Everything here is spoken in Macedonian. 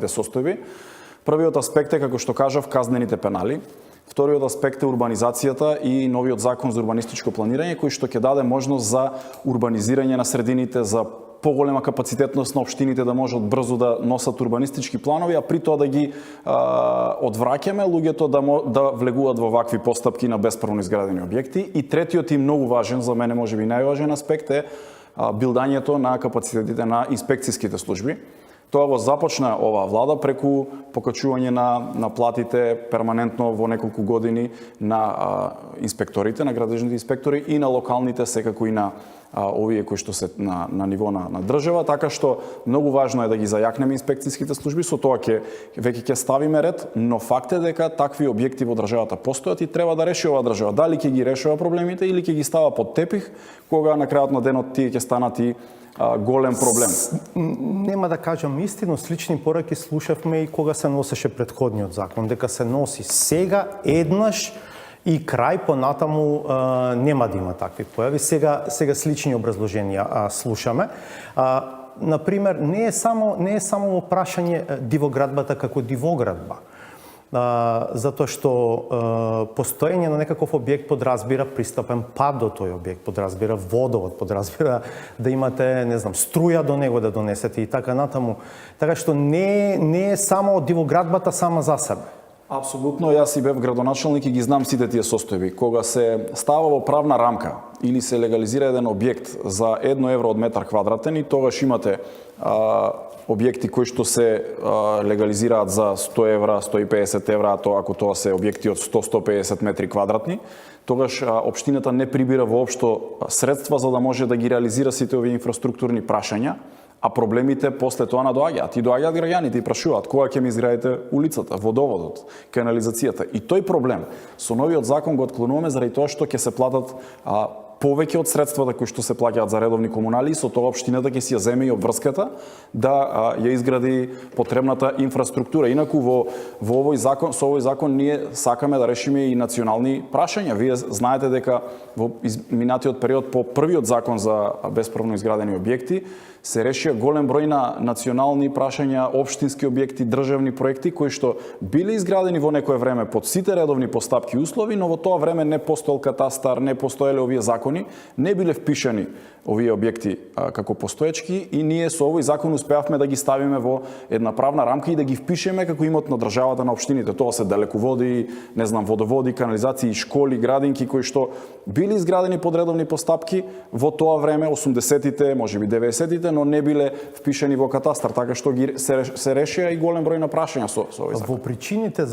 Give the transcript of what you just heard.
состојби. Првиот аспект е, како што кажав, казнените пенали. Вториот аспект е урбанизацијата и новиот закон за урбанистичко планирање, кој што ќе даде можност за урбанизирање на средините, за поголема капацитетност на општините да можат брзо да носат урбанистички планови, а при тоа да ги одвраќаме луѓето да влегуваат во вакви постапки на бесправно изградени објекти. И третиот и многу важен, за мене можеби најважен аспект е билдањето на капацитетите на инспекцијските служби. Тоа го започна оваа влада преку покачување на платите перманентно во неколку години на инспекторите, на градежните инспектори и на локалните, секако и на овие кои што се на ниво на држава, така што многу важно е да ги зајакнеме инспекцијските служби, со тоа веќе ќе ставиме ред, но факт е дека такви објекти во државата постојат и треба да реши оваа држава. Дали ќе ги решава проблемите или ќе ги става под тепих, кога на крајот на денот тие ќе станат и голем проблем. Нема да кажам истина, слични пораки слушавме и кога се носеше претходниот закон, дека се носи сега еднаш и крај, понатаму нема да има такви појави. Сега слични образложенија слушаме. Например, не е само прашање дивоградбата како дивоградба. Затоа што постоење на некаков објект подразбира пристапен пат до тој објект, подразбира водовод, подразбира да имате, не знам, струја до него да донесете и така натаму. Така што не е само дивоградбата сама за себе. Апсолутно, јас и бев градоначалник и ги знам сите тие состојби. Кога се става во правна рамка или се легализира еден објект за 1 евро од метар квадратен и тогаш имате објекти кои што се легализираат за 100 евра, 150 евра, ако тоа се објекти од 100-150 метри квадратни, тогаш општината не прибира воопшто средства за да може да ги реализира сите овие инфраструктурни прашања, а проблемите после тоа надоаѓаат. И доаѓаат граѓаните и прашуваат кога ќе ми изградите улицата, водоводот, канализацијата. И тој проблем со новиот закон го отклонуваме заради тоа што ќе се платат повеќе од средствата кои што се плаќаат за редовни комунали и со тоа општината ќе си ја земе и обврската да ја изгради потребната инфраструктура. Инаку во овој закон, со овој закон ние сакаме да решиме и национални прашања. Вие знаете дека во минатиот период по првиот закон за бесправно изградени објекти се решија голем број на национални прашања, општински објекти, државни проекти кои што биле изградени во некое време под сите редовни постапки и услови, но во тоа време не постоел катастар, не постоеле овие закони, не биле впишани овие објекти како постоечки и ние со овој закон успеавме да ги ставиме во една правна рамка и да ги впишеме како имот на државата на општините. Тоа се далеководи, не знам, водоводи, канализации, школи, градинки кои што биле изградени под редовни постапки во тоа време, 80-тите, можеби 90-тите, но не биле впишани во катастар, така што се решија и голем број на прашања со овој закон. Во причините